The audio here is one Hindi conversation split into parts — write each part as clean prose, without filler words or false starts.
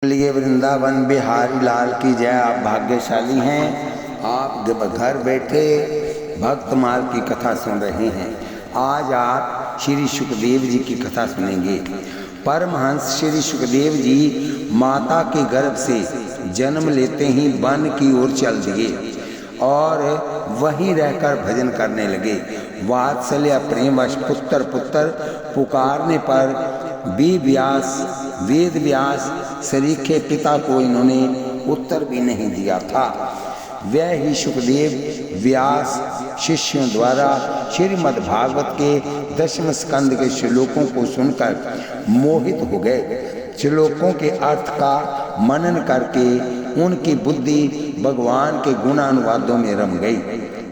लिए वृंदावन बिहारी लाल की जय। आप भाग्यशाली हैं, आप घर बैठे भक्तमाल की कथा सुन रहे हैं। आज आप श्री सुखदेव जी की कथा सुनेंगे। परमहंस श्री सुखदेव जी माता के गर्भ से जन्म लेते ही वन की ओर चल दिए और वहीं रहकर भजन करने लगे। वात्सल्य प्रेमवश पुत्र पुत्र पुकारने पर वेद व्यास सरीखे पिता को इन्होंने उत्तर भी नहीं दिया था। वह ही सुखदेव व्यास शिष्यों द्वारा श्रीमद् भागवत के 10वें स्कंद के श्लोकों को सुनकर मोहित हो गए। श्लोकों के अर्थ का मनन करके उनकी बुद्धि भगवान के गुणानुवादों में रम गई।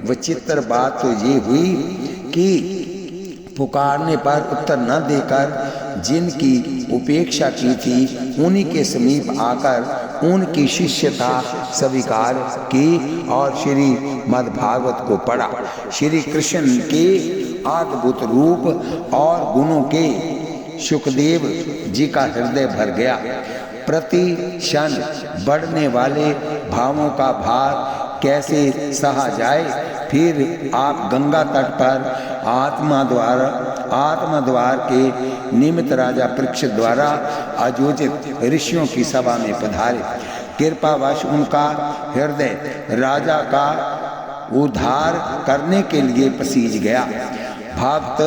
विचित्र बात तो ये हुई कि पुकारने पर उत्तर न देकर जिनकी उपेक्षा की थी उन्हीं के समीप आकर उनकी शिष्यता स्वीकार की और श्रीमद्भागवत को पढ़ा। श्री कृष्ण के अद्भुत रूप और गुणों के सुखदेव जी का हृदय भर गया। प्रति क्षण बढ़ने वाले भावों का भार कैसे सहा जाए। फिर आप गंगा तट पर आत्मा द्वार के निमित्त राजा परीक्षित द्वारा आयोजित ऋषियों की सभा में पधारे। कृपावश उनका हृदय राजा का उद्धार करने के लिए पसीज गया। भक्त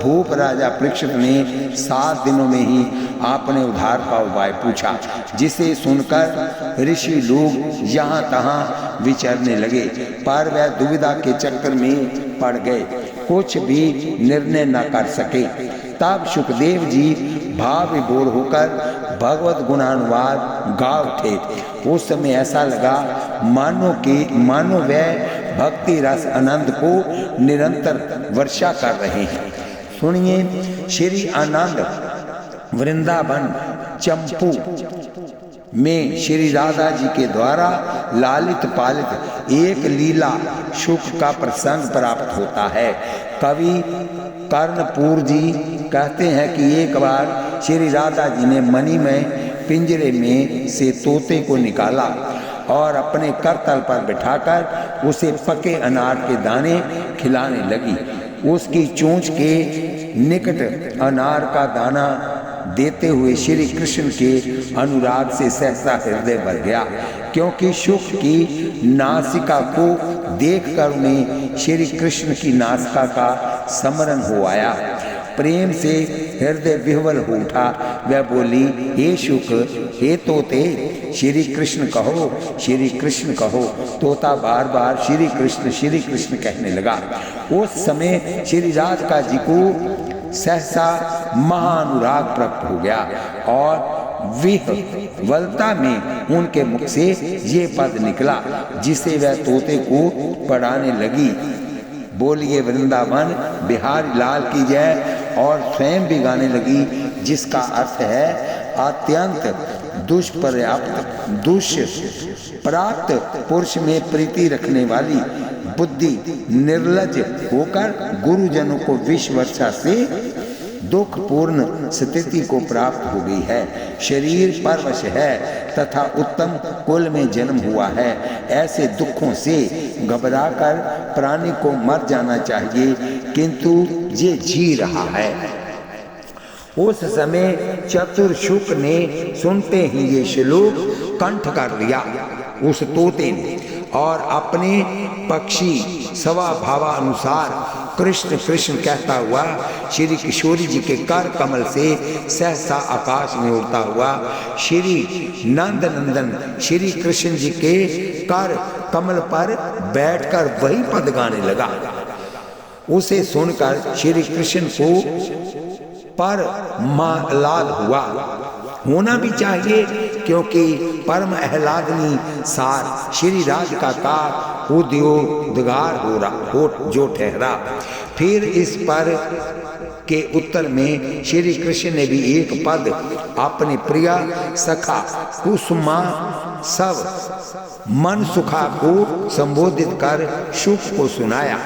भूप राजा परीक्षित ने 7 दिनों में ही अपने उद्धार का उपाय पूछा, जिसे सुनकर ऋषि लोग यहाँ तहाँ विचरने लगे, पर वह दुविधा के चक्कर में पड़ गए, कुछ भी निर्णय न कर सके। तब सुखदेव जी भाव विभोर होकर भगवत गुणानुवाद गा उठे। उस समय ऐसा लगा मानो वह भक्ति रस आनंद को निरंतर वर्षा कर रहे हैं। सुनिए, श्री आनंद वृंदावन चंपू में श्री राधा जी के द्वारा लालित पालित एक लीला सुख का प्रसंग प्राप्त होता है। कवि कर्णपुर जी कहते हैं कि एक बार श्री राधा जी ने मणिमय पिंजरे में से तोते को निकाला और अपने करतल पर बिठाकर उसे पके अनार के दाने खिलाने लगी। उसकी चोंच के निकट अनार का दाना देते हुए श्री कृष्ण के अनुराग से सहसा हृदय भर गया, क्योंकि सुख की नासिका को देखकर उन्हें श्री कृष्ण की नासिका का स्मरण हो आया। प्रेम से हृदय विह्वल हो उठा। वह बोली, हे शुक, हे तोते, श्री कृष्ण कहो, श्री कृष्ण कहो। तोता बार बार श्री कृष्ण कहने लगा। उस समय श्री राधिका जी को सहसा महानुराग प्रकट हो गया और विह्वलता में उनके मुख से ये पद निकला, जिसे वह तोते को पढ़ाने लगी। बोलिए वृंदावन बिहारी लाल की जय। और स्वयं भी गाने लगी, जिसका अर्थ है अत्यंत दुष्प्राप्त पुरुष में प्रीति रखने वाली बुद्धि निर्लज होकर गुरुजनों को विष वर्षा से दुखपूर्ण स्थिति को प्राप्त हो गई है। शरीर परवश है तथा उत्तम कुल में जन्म हुआ है। ऐसे दुखों से घबराकर प्राणी को मर जाना चाहिए, किंतु ये जी रहा है। उस समय चतुर शुक ने सुनते ही ये श्लोक कंठ कर लिया उस तोते ने, और अपने पक्षी स्वभावानुसार कृष्ण कृष्ण कहता हुआ श्री किशोरी जी के कर कमल से सहसा आकाश में उड़ता हुआ श्री नंद नंदन श्री कृष्ण जी के कर कमल पर बैठकर वही पद गाने लगा। उसे सुनकर श्री कृष्ण को पर आह्लाद हुआ। होना भी चाहिए, क्योंकि परम आह्लादनी सार श्री राधिका का उद्योगार हो जो ठहरा। फिर इस पर के उत्तर में श्री कृष्ण ने भी एक पद अपने प्रिय सखा कुसुमा सब मन सुखा को संबोधित कर सुख को सुनाया।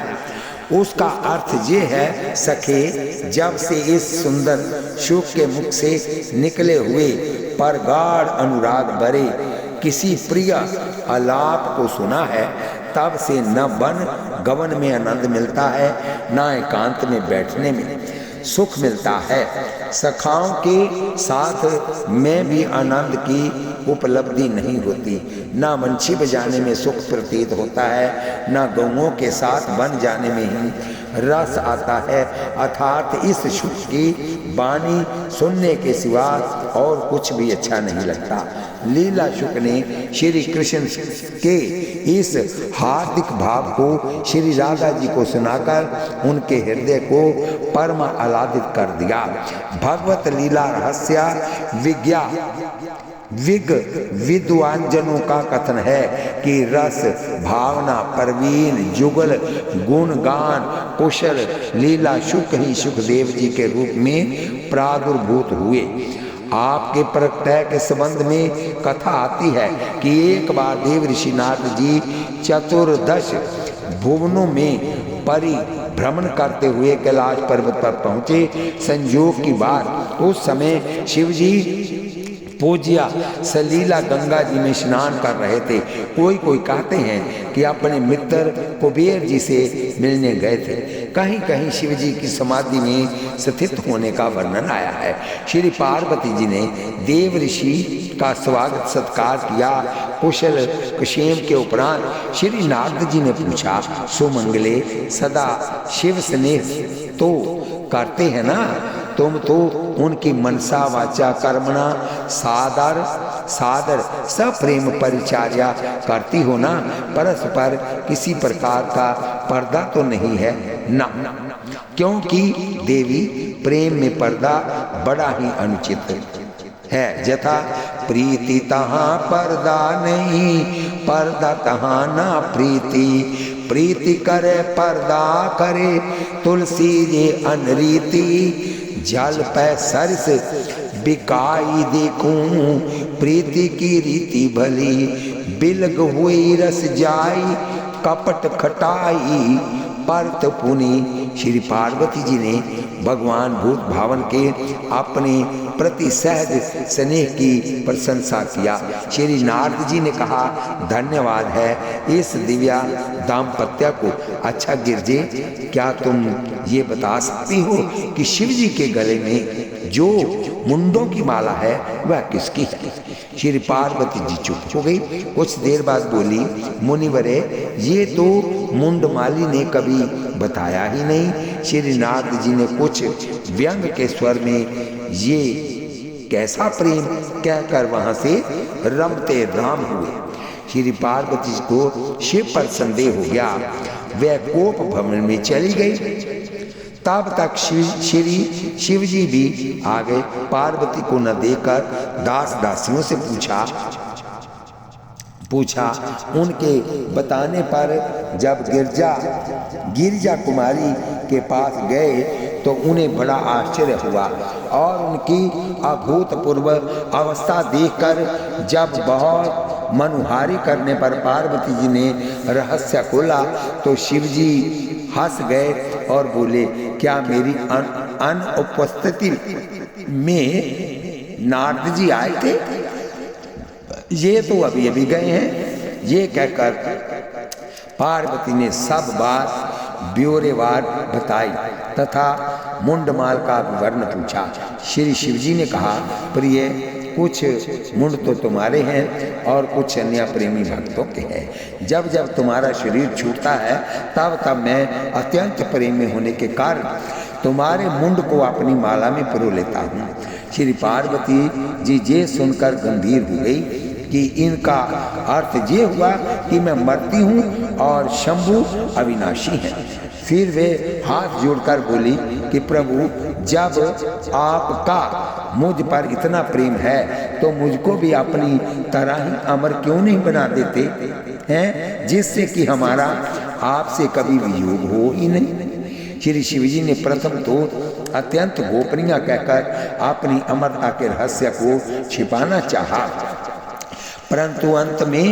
उसका अर्थ ये है सखे, जब से इस सुंदर शुक के मुख से निकले हुए पर गाढ़ अनुराग भरे किसी प्रिय आलाप को सुना है, तब से न वन गवन में आनंद मिलता है, न एकांत में बैठने में सुख मिलता है। सखाओं के साथ में भी आनंद की उपलब्धि नहीं होती, न वंशी बजाने में सुख प्रतीत होता है, न गौओं के साथ वन जाने में ही रस आता है। अर्थात इस सुख की वाणी सुनने के सिवा और कुछ भी अच्छा नहीं लगता। लीला शुक ने श्री कृष्ण के इस हार्दिक भाव को श्री राधा जी को सुनाकर उनके हृदय को परम आह्लादित कर दिया। भगवत लीला रहस्य विद्वानजनों का कथन है कि रस भावना प्रवीण जुगल गुणगान कुशल लीला शुक ही सुखदेव जी के रूप में प्रादुर्भूत हुए। आपके प्रत्यय के संबंध में कथा आती है कि एक बार देव ऋषि नारद जी चतुर्दश भुवनों में परिभ्रमण करते हुए कैलाश पर्वत पर पहुंचे। संयोग की बात, उस समय शिवजी पूज्या सलीला गंगा जी में स्नान कर रहे थे। कोई कहते हैं कि अपने मित्र कुबेर जी से मिलने गए थे। कहीं कहीं शिव जी की समाधि में स्थित होने का वर्णन आया है। श्री पार्वती जी ने देव ऋषि का स्वागत सत्कार किया। कुशल कुशेम के उपरांत श्री नारद जी ने पूछा, सुमंगले सदा शिव स्नेह तो करते हैं ना? तुम तो उनकी मनसा वाचा कर्मणा सादर सप्रेम परिचर्या करती हो ना? परस्पर किसी प्रकार का पर्दा तो नहीं है ना? क्योंकि देवी प्रेम में पर्दा बड़ा ही अनुचित है। यथा प्रीति तहाँ पर्दा नहीं, पर्दा तहाँ ना प्रीति। प्रीति करे पर्दा करे, तुलसी ये अनरीति। जल पे सरस बिकाई देखूं, प्रीति की रीति भली। बिलग हुई रस जाई, कपट खटाई परत पुनी। श्री पार्वती जी ने भगवान भूत भावन के अपने प्रति सहज स्नेह की प्रशंसा किया। श्री नारद जी ने कहा, धन्यवाद है इस दिव्या दाम्पत्य को। अच्छा गिरजे, क्या तुम ये बता सकती हो कि शिव जी के गले में जो मुंडों की माला है वह किसकी है? श्री पार्वती जी चुप हो गई। कुछ देर बाद बोली, मुनिवरे, ये तो मुंडमाली ने कभी बताया ही नहीं। श्री नारद जी ने कुछ व्यंग के स्वर में ये कैसा प्रेम कहकर वहां से रमते राम हुए। श्री पार्वती जी को शिव पर संदेह हो गया। वह कोप भवन में चली गई। तब तक श्री शिव जी भी आ गए। पार्वती को न देखकर दास दासियों से पूछा। उनके बताने पर जब गिरजा कुमारी के पास गए तो उन्हें बड़ा आश्चर्य हुआ और उनकी अभूतपूर्व अवस्था देखकर जब बहुत मनुहारी करने पर पार्वती जी ने रहस्य खोला तो शिव जी हंस गए और बोले, क्या मेरी अनुपस्थिति में नारद जी आए थे? ये तो अभी अभी गए हैं। ये कहकर पार्वती ने सब बात ब्यौरेवार बताई तथा मुंडमाल का विवरण पूछा। श्री शिवजी ने कहा, प्रिय, कुछ मुंड तो तुम्हारे हैं और कुछ अन्य प्रेमी भक्तों के हैं। जब जब तुम्हारा शरीर छूटता है तब तब मैं अत्यंत प्रेमी होने के कारण तुम्हारे मुंड को अपनी माला में पिरो लेता हूँ। श्री पार्वती जी ये सुनकर गंभीर हो गई कि इनका अर्थ ये हुआ कि मैं मरती हूँ और शंभु अविनाशी है। फिर वे हाथ जोड़कर बोली कि प्रभु, जब आपका मुझ पर इतना प्रेम है तो मुझको भी अपनी तरह ही अमर क्यों नहीं बना देते हैं, जिससे कि हमारा आपसे कभी वियोग हो ही नहीं। श्री शिवजी ने प्रथम तो अत्यंत गोपनीय कहकर अपनी अमरता के रहस्य को छिपाना चाहा, परंतु अंत में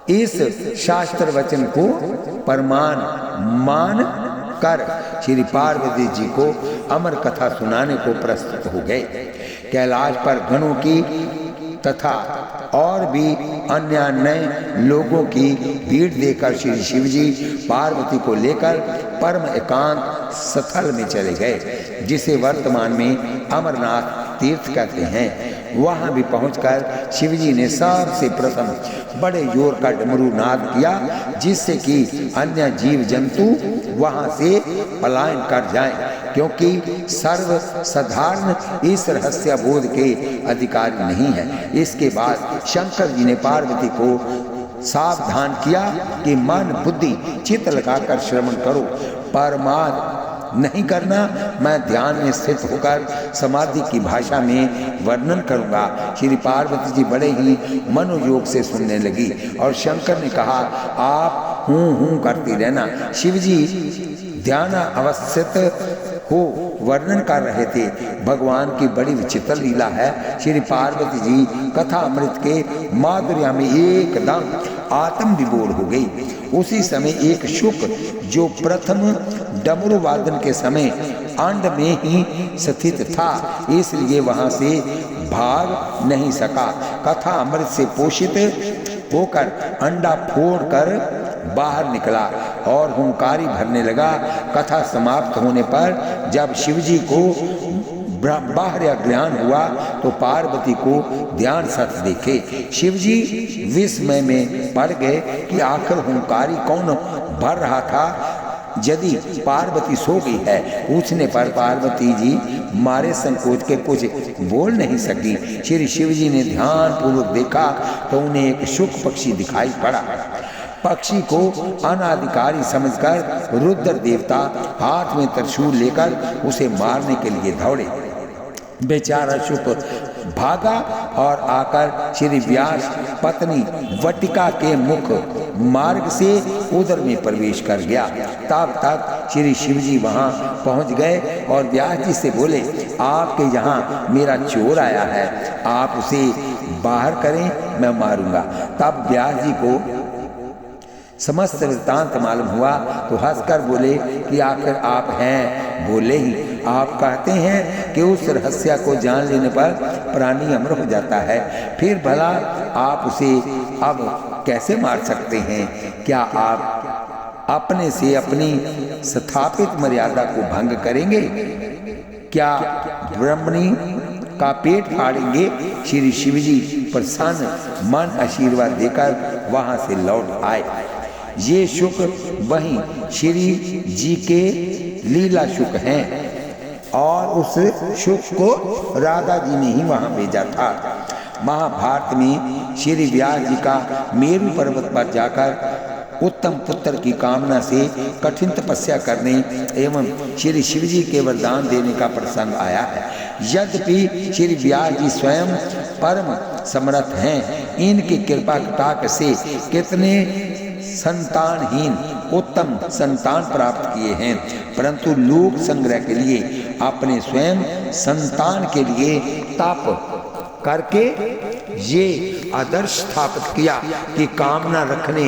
इस शास्त्र वचन को प्रमाण मान कर श्री पार्वती जी को अमर कथा सुनाने को प्रस्तुत हो गए। कैलाश पर गणों की तथा और भी अन्य लोगों की भीड़ देखकर श्री शिवजी पार्वती को लेकर परम एकांत स्थल में चले गए, जिसे वर्तमान में अमरनाथ तीर्थ कहते हैं। वहां भी पहुंचकर शिवजी ने सबसे प्रथम बड़े जोर का डमरू नाद किया, जिससे कि अन्य जीव जंतु वहां से पलायन कर जाएं, क्योंकि सर्व साधारण इस रहस्य बोध के अधिकारी नहीं है। इसके बाद शंकर जी ने पार्वती को सावधान किया कि मन बुद्धि चित्त लगाकर श्रवण करो, परमाद नहीं करना। मैं ध्यान में स्थित होकर समाधि की भाषा में वर्णन करूंगा। श्री पार्वती जी बड़े ही मनोयोग से सुनने लगी और शंकर ने कहा, आप हूं करती रहना। शिवजी ध्यान अवस्थित हो वर्णन कर रहे थे। भगवान की बड़ी विचित्र लीला है। श्री पार्वती जी कथा अमृत के माधुर्य में एकदम आत्म विभोर हो गई। उसी समय एक शुक जो प्रथम डमरू वादन के समय अंड में ही स्थित था, इसलिए वहां से भाग नहीं सका। कथा अमृत से पोषित होकर अंडा फोड़कर बाहर निकला और हुंकारी भरने लगा। कथा समाप्त होने पर जब शिवजी को बाह्य ज्ञान हुआ तो पार्वती को ध्यान सत देखे। शिवजी विस्मय में पड़ गए कि आखिर हुंकारी कौन भर रहा था। यदि पार्वती सो गई है, पूछने पर पार्वती जी मारे संकोच के कुछ बोल नहीं सकी। श्री शिवजी ने ध्यान पूर्वक देखा तो उन्हें एक शुक पक्षी दिखाई पड़ा। पक्षी को अनाधिकारी समझकर रुद्र देवता हाथ में त्रिशूल लेकर उसे मारने के लिए दौड़े। बेचारा शुक भागा और आकर श्री व्यास पत्नी वटिका के मुख मार्ग से उदर में प्रवेश कर गया। तब तक श्री शिवजी वहां पहुंच गए और व्यास जी से बोले, आपके यहाँ मेरा चोर आया है, आप उसे बाहर करें, मैं मारूंगा। तब व्यास जी को समस्त वृत्तांत मालूम हुआ तो हंसकर बोले कि आखिर आप हैं। बोले ही, आप कहते हैं कि उस रहस्य को जान लेने पर प्राणी अमर हो जाता है, फिर भला आप उसे अब कैसे मार सकते हैं? क्या आप अपने से अपनी स्थापित मर्यादा को भंग करेंगे? क्या ब्रह्मणी का पेट फाड़ेंगे? श्री शिवजी प्रसन्न मन आशीर्वाद देकर वहां से लौट आए। ये शुक वहीं श्री जी के लीला शुक हैं और उस शुक को राधा जी ने ही वहां भेजा था। महाभारत में श्री व्यास जी का मेरु पर्वत पर जाकर उत्तम पुत्र की कामना से कठिन तपस्या करने एवं श्री शिवजी के वरदान देने का प्रसंग आया है। यद्यपि श्री व्यास जी स्वयं परम समर्थ हैं, इनकी कृपा कटाक्ष से कितने संतानहीन उत्तम संतान प्राप्त किए हैं, परंतु लोक संग्रह के लिए अपने स्वयं संतान के लिए तप करके ये आदर्श स्थापित किया कि कामना रखने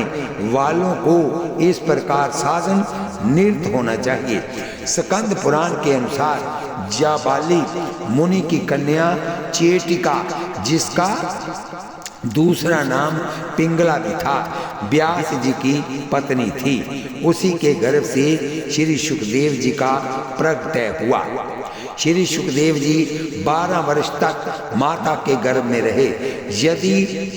वालों को इस प्रकार साधन निरत होना चाहिए। स्कंद पुराण के अनुसार जाबाली मुनि की कन्या चेटिका, जिसका दूसरा नाम पिंगला भी था, व्यास जी की पत्नी थी। उसी के गर्भ से श्री सुखदेव जी का प्रगटय हुआ। श्री सुखदेव जी 12 वर्ष तक माता के गर्भ में रहे। यदि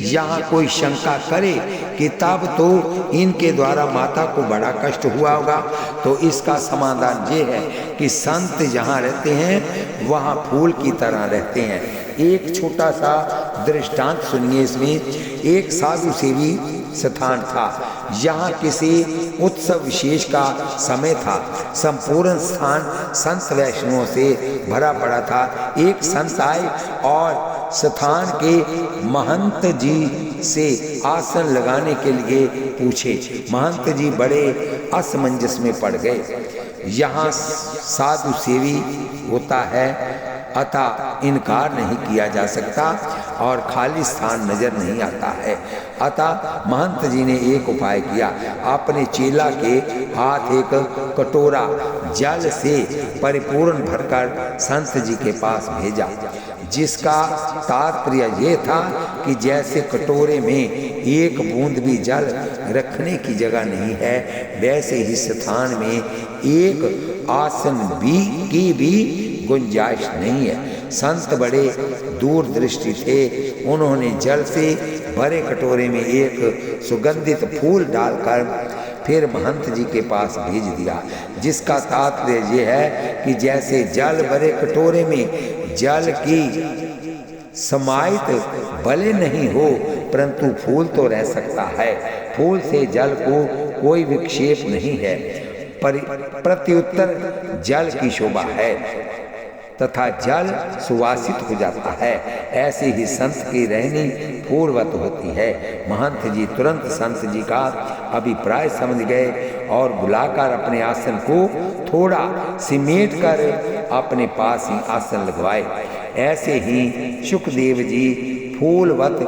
यहाँ कोई शंका करे कि तब तो इनके द्वारा माता को बड़ा कष्ट हुआ होगा, तो इसका समाधान ये है कि संत जहाँ रहते हैं वहाँ फूल की तरह रहते हैं। एक छोटा सा दृष्टांत सुनिए। इसमें एक साधु सेवी स्थान था। यहाँ किसी उत्सव विशेष का समय था। संपूर्ण स्थान संत वैष्णवों से भरा पड़ा था। एक संत आए और स्थान के महंत जी से आसन लगाने के लिए पूछे। महंत जी बड़े असमंजस में पड़ गए। यहाँ साधु सेवी होता है अतः इनकार नहीं किया जा सकता और खाली स्थान नजर नहीं आता है। अतः महंत जी ने एक उपाय किया, अपने चेला के हाथ एक कटोरा जल से परिपूर्ण भरकर संत जी के पास भेजा, जिसका तात्पर्य ये था कि जैसे कटोरे में एक बूंद भी जल रखने की जगह नहीं है, वैसे ही स्थान में एक आसन की भी गुंजाइश नहीं है। संत बड़े दूरदृष्टि थे, उन्होंने जल से भरे कटोरे में एक सुगंधित फूल डालकर फिर महंत जी के पास भेज दिया, जिसका तात्पर्य यह है कि जैसे जल भरे कटोरे में जल की समाहित भले नहीं हो, परंतु फूल तो रह सकता है। फूल से जल को कोई विक्षेप नहीं है, प्रत्युत्तर जल की शोभा है तथा जल सुवासित हो जाता है। ऐसे ही संत की रहनी फूलवत होती है। महंत जी तुरंत संत जी का अभिप्राय समझ गए और बुलाकर अपने आसन को थोड़ा सिमेट कर अपने पास ही आसन लगवाए। ऐसे ही सुखदेव जी फूलवत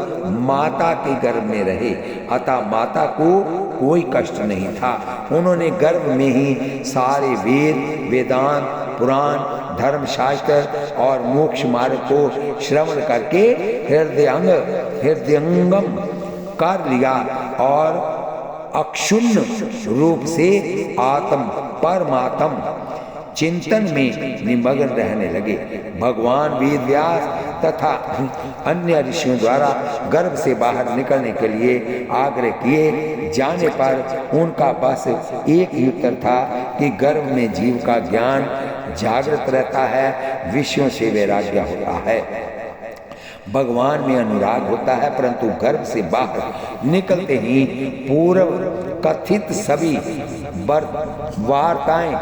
माता के गर्भ में रहे, अतः माता को कोई कष्ट नहीं था। उन्होंने गर्भ में ही सारे वेद, वेदांत, पुराण, धर्मशास्त्र और मोक्ष मार्ग को श्रवण करके हृदयंगम कर लिया और अक्षुण्ण रूप से आत्म परमात्म चिंतन में निमग्न रहने लगे। भगवान वेद व्यास तथा अन्य ऋषियों द्वारा गर्भ से बाहर निकलने के लिए आग्रह किए जाने पर उनका बस एक ही उत्तर था कि गर्भ में जीव का ज्ञान जागृत रहता है, विषयों से वैराग्य होता है, भगवान में अनुराग होता है, परंतु गर्भ से बाहर निकलते ही पूर्व कथित सभी वार्ताएं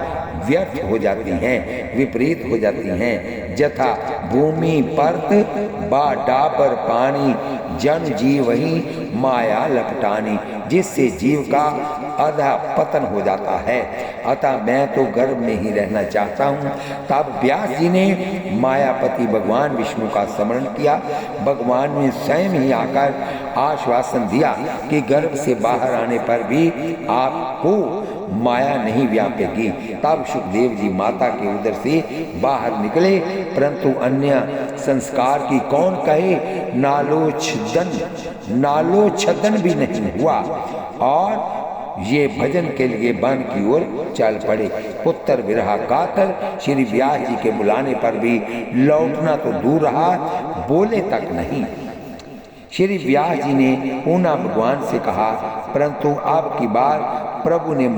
व्यर्थ हो जाती हैं, विपरीत हो जाती हैं। जथा भूमि परत बा डाबर पानी, जन जीव वही माया लपटानी, जिससे जीव का आधा पतन हो जाता है। अतः मैं तो गर्भ में ही रहना चाहता हूँ। तब व्यास जी ने मायापति भगवान विष्णु का स्मरण किया। भगवान ने स्वयं ही आकर आश्वासन दिया कि गर्भ से बाहर आने पर भी आपको माया नहीं व्यापेगी। तब सुखदेव जी माता के उदर से बाहर निकले, परंतु अन्य संस्कार की कौन कहे, नालोच्छदन भी नहीं हुआ और ये भजन के लिए वन की ओर चल पड़े। पुत्र विरह कातर श्री व्यास जी के बुलाने पर भी लौटना तो दूर रहा, बोले तक नहीं। श्री व्यास जी ने पुनः भगवान से कहा, परंतु अब की बार प्रभु ने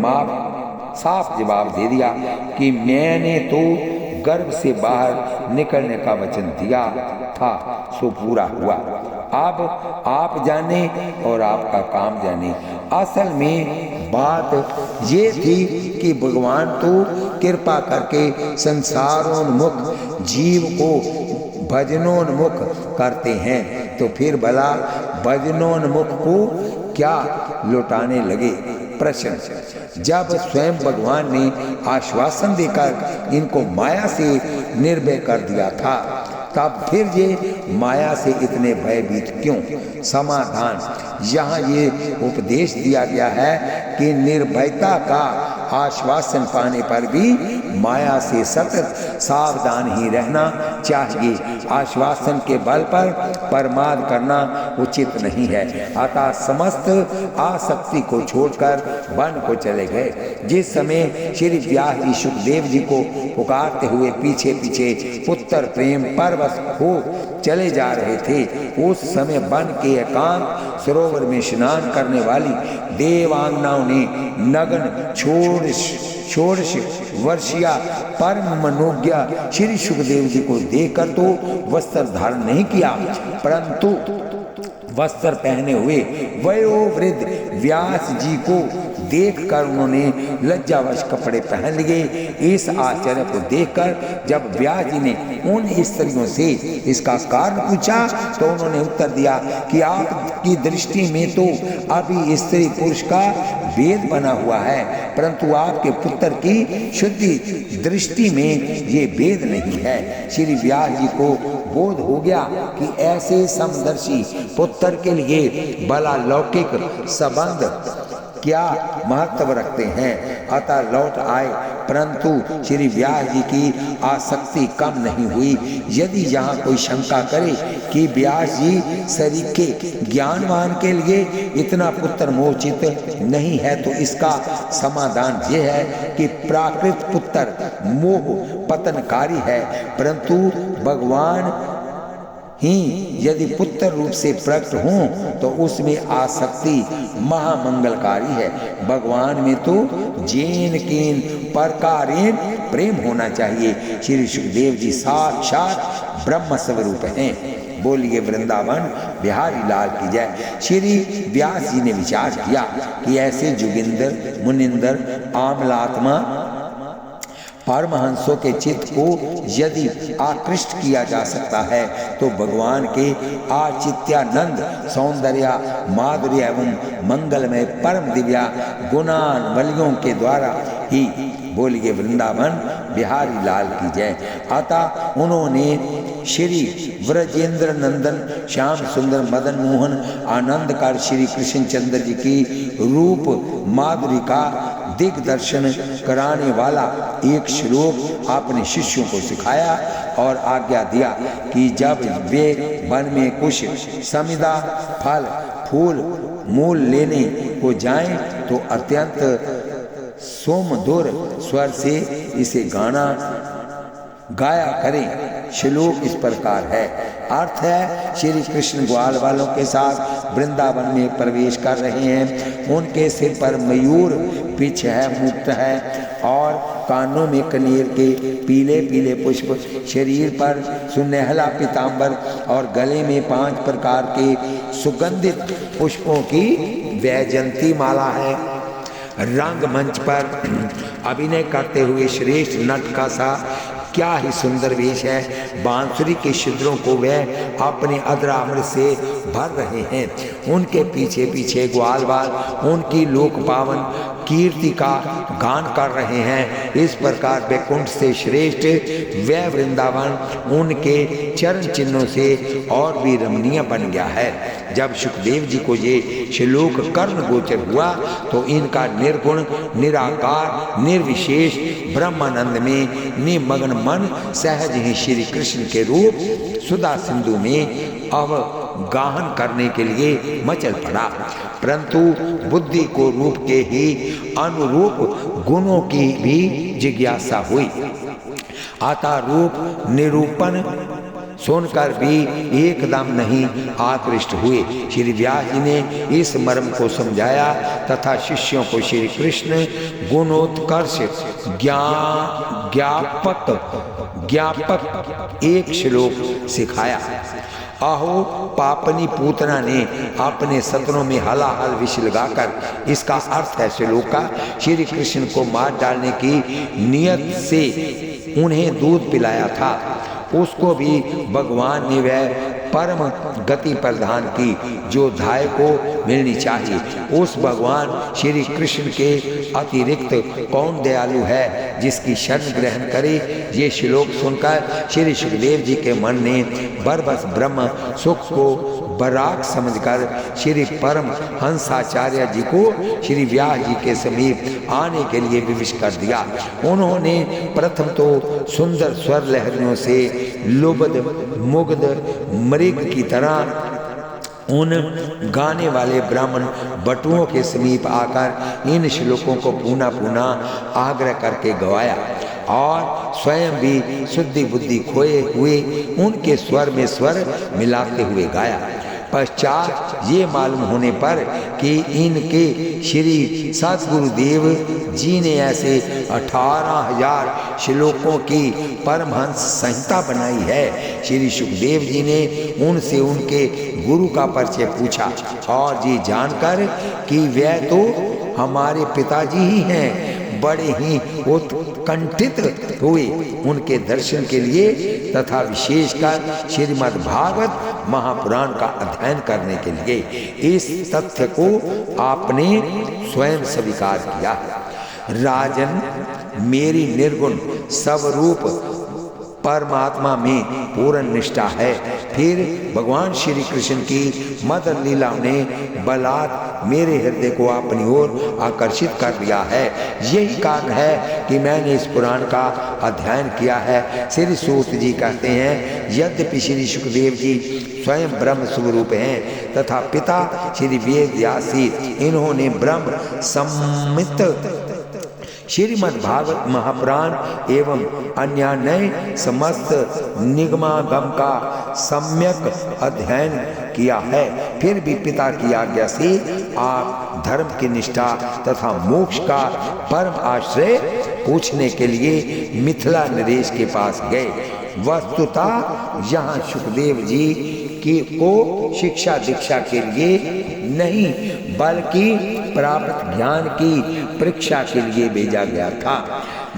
साफ जवाब दे दिया कि मैंने तो गर्भ से बाहर निकलने का वचन दिया था, सो पूरा हुआ। अब आप जाने और आपका काम जाने। असल में बात ये थी कि भगवान तो कृपा करके संसारोन्मुख जीव को भजनोन्मुख करते हैं, तो फिर भला भजनोन्मुख को क्या लौटाने लगे। प्रश्न, जब स्वयं भगवान ने आश्वासन देकर इनको माया से निर्भय कर दिया था, तब फिर ये माया से इतने भयभीत क्यों? समाधान, यहाँ ये उपदेश दिया गया है कि निर्भयता का आश्वासन पाने पर भी माया से सतत सावधान ही रहना चाहिए। आश्वासन के बल पर प्रमाद करना उचित नहीं है। अतः समस्त आसक्ति को छोड़कर वन को चले गए। जिस समय श्री व्यास जी सुखदेव जी को पुकारते हुए पीछे पीछे पुत्र प्रेम परवश हो चले जा रहे थे, उस समय वन के एकांत सरोवर में स्नान करने वाली देवांगनाओं ने नग्न षोडश वर्षीय परम मनोज्ञा श्री सुखदेव जी को देखकर तो वस्त्र धारण नहीं किया, परंतु वस्त्र पहने हुए वयोवृद्ध व्यास जी को देखकर उन्होंने लज्जावश कपड़े पहन लिए। इस आश्चर्य को देखकर जब व्यास जी ने उन स्त्रियों से इसका कारण पूछा तो उन्होंने उत्तर दिया कि आपकी दृष्टि में तो अभी स्त्री पुरुष का भेद बना हुआ है, परंतु आपके पुत्र की शुद्धि दृष्टि में ये भेद नहीं है। श्री व्यास जी को बोध हो गया कि ऐसे समदर्शी पुत्र के लिए भला लौकिक संबंध क्या महत्व रखते हैं, अतः लौट आए। परंतु श्री व्यास जी की आसक्ति कम नहीं हुई। यदि यहाँ कोई शंका करे कि व्यास जी सरीखे ज्ञानवान के लिए इतना पुत्र मोचित नहीं है, तो इसका समाधान ये है कि प्राकृत पुत्र मोह पतनकारी है, परंतु भगवान ही यदि पुत्र रूप से प्रकट हों तो उसमें आसक्ति महामंगलकारी है। भगवान में तो जेन कीन प्रकारेण प्रेम होना चाहिए। श्री सुखदेव जी साक्षात ब्रह्म स्वरूप हैं। बोलिए वृंदावन बिहारी लाल की जय। श्री व्यास जी ने विचार किया कि ऐसे जोगिंदर मुनिंदर आमलात्मा परमहंसों के चित्त को यदि आकृष्ट किया जा सकता है तो भगवान के आचित्यानंद सौंदर्य माधुर्य एवं मंगलमय परम दिव्या गुणान्वलियों के द्वारा ही। बोलिए वृंदावन बिहारी लाल की जय। अतः उन्होंने श्री व्रजेंद्र नंदन श्याम सुंदर मदन मोहन आनंदकार श्री कृष्ण चंद्र जी की रूप माधुरी का दिग्दर्शन कराने वाला एक श्लोक अपने शिष्यों को सिखाया और आज्ञा दिया कि जब वे वन में कुछ समिदा फल फूल मूल लेने को जाएं तो अत्यंत सोमधुर स्वर से इसे गाया करें। श्लोक इस प्रकार है। अर्थ है श्री कृष्ण ग्वाल वालों के साथ वृंदावन में प्रवेश कर रहे हैं। उनके सिर पर मयूर पिछ है, मुक्त है और कानों में कनेर के पीले पीले पुष्प, शरीर पर सुनहला पीतांबर और गले में 5 प्रकार के सुगंधित पुष्पों की वैजयंती माला है। रंगमंच पर अभिनय करते हुए श्रेष्ठ नट का सा क्या ही सुंदर वेश है। बांसुरी के छिद्रों को वह अपने अधरामृत से भर रहे हैं। उनके पीछे पीछे ग्वालवाल उनकी लोक पावन कीर्ति का गान कर रहे हैं। इस प्रकार वैकुंठ से श्रेष्ठ वह वृंदावन उनके चरण चिन्हों से और भी रमणीय बन गया है। जब सुखदेव जी को ये श्लोक कर्ण गोचर हुआ तो इनका निर्गुण निराकार निर्विशेष ब्रह्मानंद में निमग्न मन सहज ही श्री कृष्ण के रूप सुधा सिंधु में अवगाहन करने के लिए मचल पड़ा। परंतु बुद्धि को रूप के ही अनुरूप गुणों की भी जिज्ञासा हुई। अतः रूप निरूपण सुनकर भी एकदम नहीं आकृष्ट हुए। श्री व्यास जी ने इस मर्म को समझाया तथा शिष्यों को श्री कृष्ण गुणोत्कर्ष ज्ञापक एक श्लोक सिखाया। अहो पापनी पूतना ने अपने सतनों में हलाहल विष लगाकर, इसका अर्थ है श्लोक का, श्री कृष्ण को मार डालने की नियत से उन्हें दूध पिलाया था। उसको भी भगवान ने वह परम गति प्रदान की जो धाय को मिलनी चाहिए। उस भगवान श्री कृष्ण के अतिरिक्त कौन दयालु है जिसकी शरण ग्रहण करे। ये श्लोक सुनकर श्री सुखदेव जी के मन ने बरबस ब्रह्म सुख को बराक समझकर श्री परम हंसाचार्य जी को श्री व्यास जी के समीप आने के लिए विवश कर दिया। उन्होंने प्रथम तो सुंदर स्वर लहरियों से लुब्ध मुग्ध मृग की तरह उन गाने वाले ब्राह्मण बटुओं के समीप आकर इन श्लोकों को पुनः पुनः आग्रह करके गवाया और स्वयं भी शुद्धि बुद्धि खोए हुए उनके स्वर में स्वर मिलाते हुए गाया। पश्चात ये मालूम होने पर कि इनके श्री सद्गुरुदेव जी ने ऐसे 18,000 श्लोकों की परमहंस संहिता बनाई है। श्री सुखदेव जी ने उनसे उनके गुरु का परिचय पूछा और ये जानकर कि वह तो हमारे पिताजी ही हैं। बड़े ही उत्कंठित हुए उनके दर्शन के लिए तथा विशेषकर श्रीमद् भागवत महापुराण का अध्ययन करने के लिए। इस तथ्य को आपने स्वयं स्वीकार किया। राजन, मेरी निर्गुण स्वरूप परमात्मा में पूर्ण निष्ठा है। फिर भगवान श्री कृष्ण की मदन लीलाओं ने बलात् मेरे हृदय को अपनी ओर आकर्षित कर लिया है। यही कारण है कि मैंने इस पुराण का अध्ययन किया है। श्री सूत जी कहते हैं, यद्यपि श्री सुखदेव जी स्वयं ब्रह्म स्वरूप हैं तथा पिता श्री वेद व्यास जी, इन्होंने ब्रह्म सम्मित श्रीमद् भागवत महापुराण एवं अन्य समस्त निगमागम का सम्यक अध्ययन किया है। फिर भी पिता की आज्ञा से आप धर्म की निष्ठा तथा मोक्ष का परम आश्रय पूछने के लिए मिथिला नरेश के पास गए। वस्तुतः यहाँ सुखदेव जी को शिक्षा दीक्षा के लिए नहीं बल्कि प्राप्त ज्ञान की परीक्षा के लिए भेजा गया था।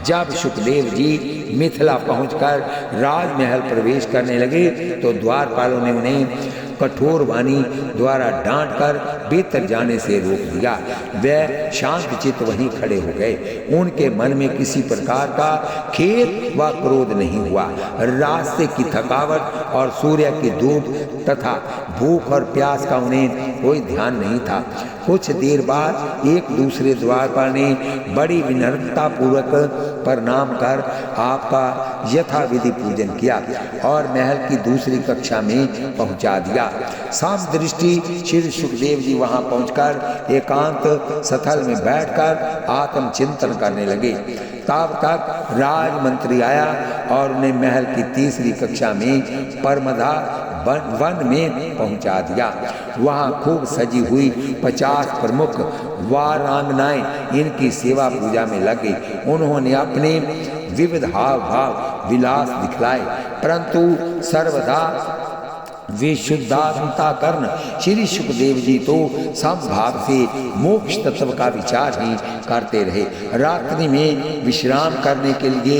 जब सुखदेव जी मिथिला पहुंचकर राजमहल प्रवेश करने लगे तो द्वारपालों ने उन्हें कठोर वाणी द्वारा डांटकर भीतर जाने से रोक दिया। वे शांत चित्त वहीं खड़े हो गए। उनके मन में किसी प्रकार का खेद व क्रोध नहीं हुआ। रास्ते की थकावट और सूर्य की धूप तथा भूख और प्यास का उन्हें कोई ध्यान नहीं था। कुछ देर बाद एक दूसरे द्वारपाल ने बड़ी विनम्रता पूर्वक प्रणाम कर आपका यथाविधि पूजन किया और महल की दूसरी कक्षा में पहुंचा दिया। साम दृष्टि श्री सुखदेव जी वहां पहुंचकर एकांत स्थल में बैठकर आत्मचिंतन करने लगे। तब तक राजमंत्री आया और उन्हें महल की तीसरी कक्षा में परमदा वन में पहुंचा दिया। वहां खूब सजी हुई 50 प्रमुख वारांगनाएं इनकी सेवा पूजा में लगी। उन्होंने अपने विविध हाव भाव विलास दिखलाए, परंतु सर्वदा विशुद्धात्मता कर्ण श्री सुखदेव जी तो समभाव से मोक्ष तत्व का विचार ही करते रहे। रात्रि में विश्राम करने के लिए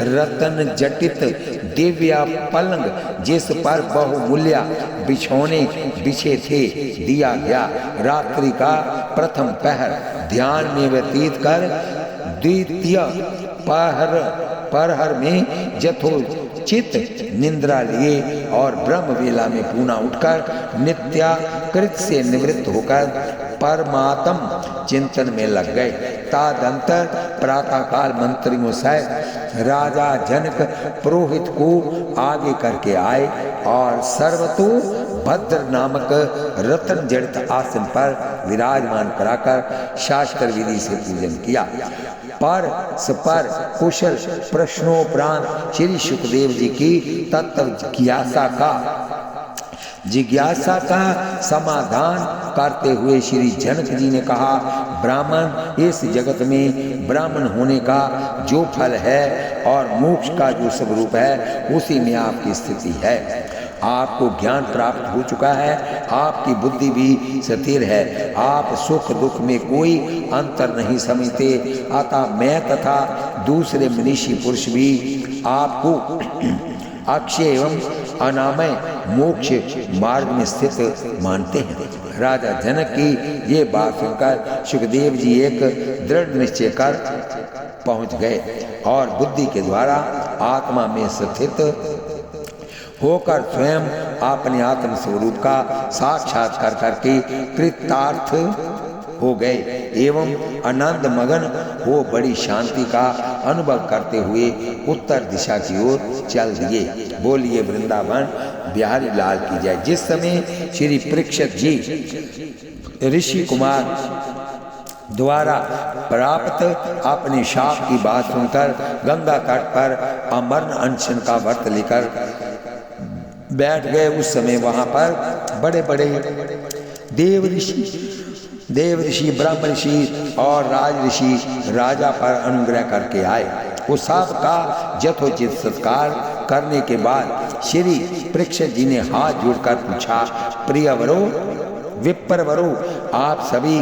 रतन जटित दिव्य पलंग जिस पर बहुमूल्य बिछौने बिछे थे दिया गया। रात्रि का प्रथम पहर ध्यान में व्यतीत कर द्वितीय पहर में यथोचित निद्रा लिए और ब्रह्म वेला में पुनः उठकर नित्याकृत से निवृत्त होकर परमात्म चिंतन में लग गए। तदंतर प्रातःकाल मंत्रियों सहित राजा जनक पुरोहित को आगे करके आए और सर्वतो भद्र नामक रतन जड़ित आसन पर विराजमान कराकर शास्त्र विधि से पूजन किया। पर सपर कुशल प्रश्नोपरांत श्री सुखदेव जी की तत्व जिज्ञासा का समाधान करते हुए श्री जनक जी ने कहा, ब्राह्मण इस जगत में ब्राह्मण होने का जो फल है और मोक्ष का जो स्वरूप है उसी में आपकी स्थिति है। आपको ज्ञान प्राप्त हो चुका है, आपकी बुद्धि भी स्थिर है, आप सुख दुख में कोई अंतर नहीं समझते। अतः मैं तथा दूसरे मनीषी पुरुष भी आपको अक्षय एवं अनामय मोक्ष मार्ग में स्थित मानते हैं। राजा जनक की ये बात सुनकर सुखदेव जी एक दृढ़ निश्चय कर पहुंच गए और बुद्धि के द्वारा आत्मा में स्थित होकर स्वयं अपने आत्म स्वरूप का साक्षात्कार करके कृतार्थ हो गए एवं आनंद मगन हो बड़ी शांति का अनुभव करते हुए उत्तर दिशा की ओर चल दिए। बोलिए वृंदावन बिहारी लाल की जय। जिस समय श्री परीक्षित जी ऋषि कुमार द्वारा प्राप्त अपने शाप की बात सुनकर गंगा तट पर अमरन अनशन का व्रत लेकर बैठ गए, उस समय वहां पर बड़े बड़े देव ऋषि ब्रह्म ऋषि और राज ऋषि राजा पर अनुग्रह करके आए। वो सब का यथोचित सत्कार करने के बाद श्री परीक्षित जी ने हाथ जोड़कर पूछा, प्रियवरो विप्रवरो, आप सभी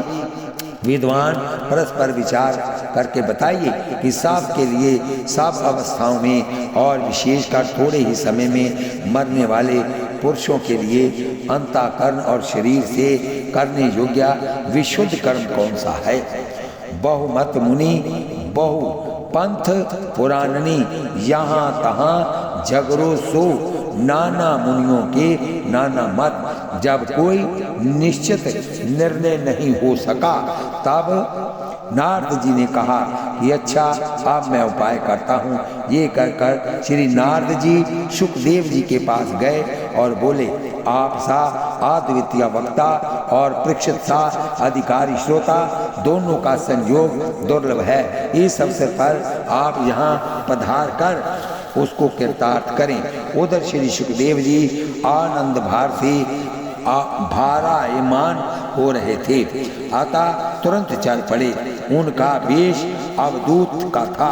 विद्वान परस्पर विचार करके बताइए कि सांप के लिए सब अवस्थाओं में और विशेषकर थोड़े ही समय में मरने वाले पुरुषों के लिए अंतःकरण और शरीर से करने योग्य विशुद्ध कर्म कौन सा है। बहुमत मुनि बहु पंथ पुराणनी यहाँ तहाँ झगड़ो सो नाना मुनियों के नाना मत। जब कोई निश्चित निर्णय नहीं हो सका तब नारद जी ने कहा कि अच्छा अब मैं उपाय करता हूँ। ये कहकर श्री नारद जी सुखदेव जी के पास गए और बोले, आप सा अद्वितीय वक्ता और परीक्षित सा अधिकारी श्रोता दोनों का संयोग दुर्लभ है। इस अवसर पर आप यहाँ पधार कर उसको कृतार्थ करें। उधर श्री सुखदेव जी आनंद भार से भारायमान हो रहे थे, अतः तुरंत चल पड़े। उनका वेश अवधूत का था।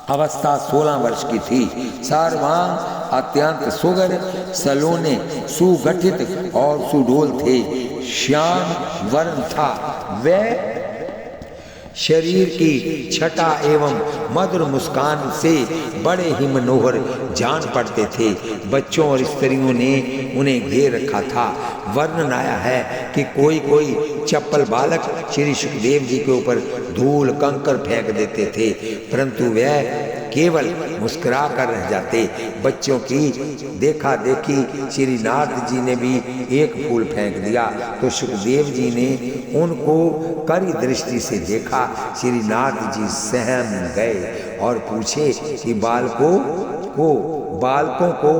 अवस्था 16 वर्ष की थी। सर्वांग अत्यंत सुगर सलोने सुगठित और सुडोल थे। श्याम वर्ण था। वह शरीर की छटा एवं मधुर मुस्कान से बड़े ही मनोहर जान पड़ते थे। बच्चों और स्त्रियों ने उन्हें घेर रखा था। वर्णन आया है कि कोई कोई चप्पल बालक श्री सुखदेव जी के ऊपर धूल कंकर फेंक देते थे, परंतु वह केवल मुस्कुरा कर रह जाते। बच्चों की देखा देखी श्री नारद जी ने भी एक फूल फेंक दिया तो सुखदेव जी ने उनको कड़ी दृष्टि से देखा। श्री नारद जी सहम गए और पूछे कि बालकों को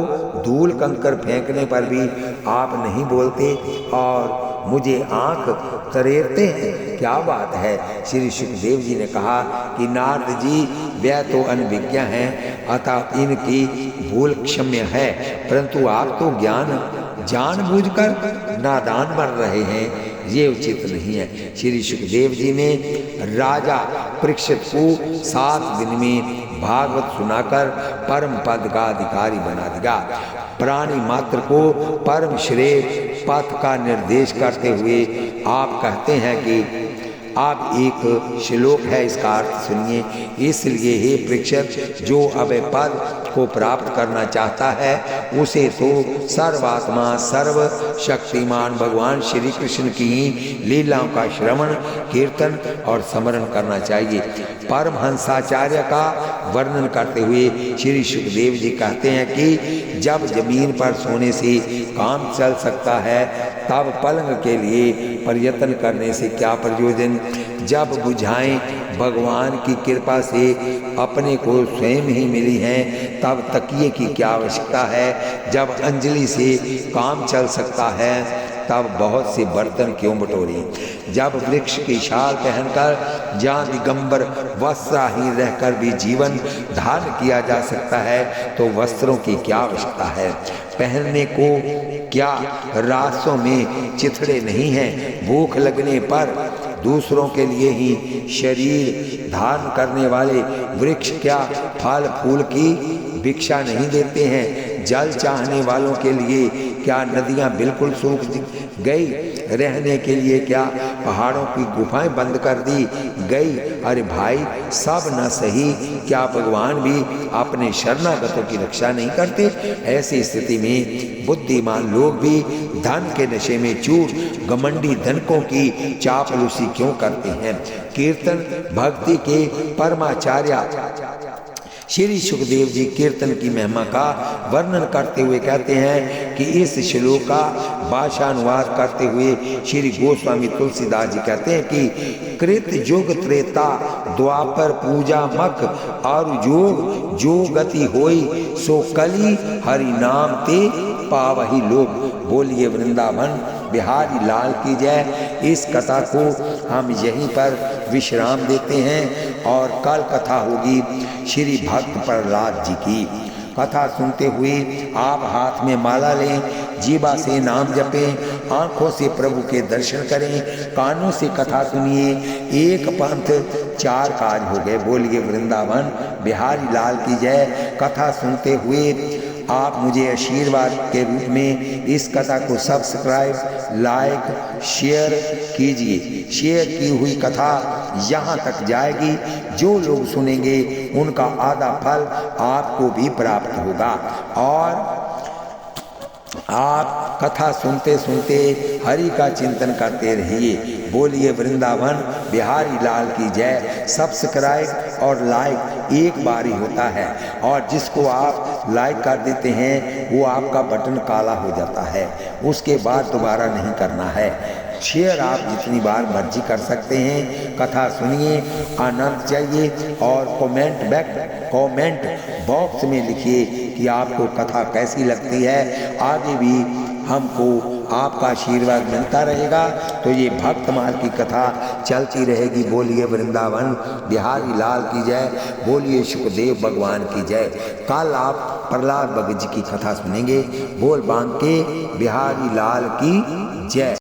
धूल कंकर फेंकने पर भी आप नहीं बोलते और मुझे आंख तरेरते हैं, क्या बात है। श्री सुखदेव जी ने कहा कि नारद जी वह तो अनभिज्ञ हैं, अतः इनकी भूल क्षम्य है, परंतु आप तो ज्ञान जानबूझकर नादान बन रहे हैं, ये उचित नहीं है। श्री सुखदेव जी ने राजा परीक्षित को 7 दिन में भागवत सुनाकर परम पद का अधिकारी बना दिया। प्राणी मात्र को परम श्रेय पथ का निर्देश करते हुए आप कहते हैं कि आप एक श्लोक है, इसका अर्थ सुनिए। इसलिए हे परीक्षित, जो अभय पद को प्राप्त करना चाहता है उसे तो सर्वात्मा सर्व शक्तिमान भगवान श्री कृष्ण की लीलाओं का श्रवण कीर्तन और स्मरण करना चाहिए। परमहंसाचार्य का वर्णन करते हुए श्री सुखदेव जी कहते हैं कि जब जमीन पर सोने से काम चल सकता है तब पलंग के लिए प्रयत्न करने से क्या प्रयोजन। जब बुझाएं भगवान की कृपा से अपने को स्वयं ही मिली हैं तब तकिए की क्या आवश्यकता है। जब अंजलि से काम चल सकता है तब बहुत से बर्तन क्यों बटोरी। जब वृक्ष की छाल पहनकर जहाँ दिगंबर वस्त्रहीन रहकर भी जीवन धारण किया जा सकता है तो वस्त्रों की क्या आवश्यकता है। पहनने को क्या रास्तों में चिथड़े नहीं हैं। भूख लगने पर दूसरों के लिए ही शरीर धारण करने वाले वृक्ष क्या फल फूल की भिक्षा नहीं देते हैं। जल चाहने वालों के लिए क्या नदियां बिल्कुल सूख गई। रहने के लिए क्या पहाड़ों की गुफाएं बंद कर दी गई। अरे भाई, सब न सही क्या भगवान भी अपने शरणागतों की रक्षा नहीं करते। ऐसी स्थिति में बुद्धिमान लोग भी धन के नशे में चूर घमंडी धनकों की चापलूसी क्यों करते हैं। कीर्तन भक्ति के परमाचार्य श्री सुखदेव जी कीर्तन की महिमा का वर्णन करते हुए कहते हैं कि इस श्लोक का भाषानुवाद करते हुए श्री गोस्वामी तुलसीदास जी कहते हैं कि कृत युग त्रेता द्वापर पूजा मक और जोग जो गति होई सो कली हरि नाम ते पावही लोग। बोलिए वृंदावन बिहारी लाल की जय। इस कथा को हम यहीं पर विश्राम देते हैं और कल कथा होगी श्री भक्त प्रहलाद जी की। कथा सुनते हुए आप हाथ में माला लें, जीवा से नाम जपें, आंखों से प्रभु के दर्शन करें, कानों से कथा सुनिए। एक पंथ 4 कार्य हो गए। बोलिए वृंदावन बिहारी लाल की जय। कथा सुनते हुए आप मुझे आशीर्वाद के रूप में इस कथा को सब्सक्राइब, लाइक, शेयर कीजिए। शेयर की हुई कथा यहाँ तक जाएगी, जो लोग सुनेंगे उनका आधा फल आपको भी प्राप्त होगा। और आप कथा सुनते सुनते हरि का चिंतन करते रहिए। बोलिए वृंदावन बिहारी लाल की जय। सब्सक्राइब और लाइक एक बार ही होता है, और जिसको आप लाइक कर देते हैं वो आपका बटन काला हो जाता है, उसके बाद दोबारा नहीं करना है। शेयर आप जितनी बार मर्जी कर सकते हैं। कथा सुनिए, आनंद चाहिए, और कमेंट बॉक्स में लिखिए कि आपको कथा कैसी लगती है। आगे भी हमको आपका आशीर्वाद मिलता रहेगा तो ये भक्तमाल की कथा चलती रहेगी। बोलिए वृंदावन बिहारी लाल की जय। बोलिए सुखदेव भगवान की जय। कल आप प्रहलाद भगत जी की कथा सुनेंगे। बोल बांके बिहारी लाल की जय।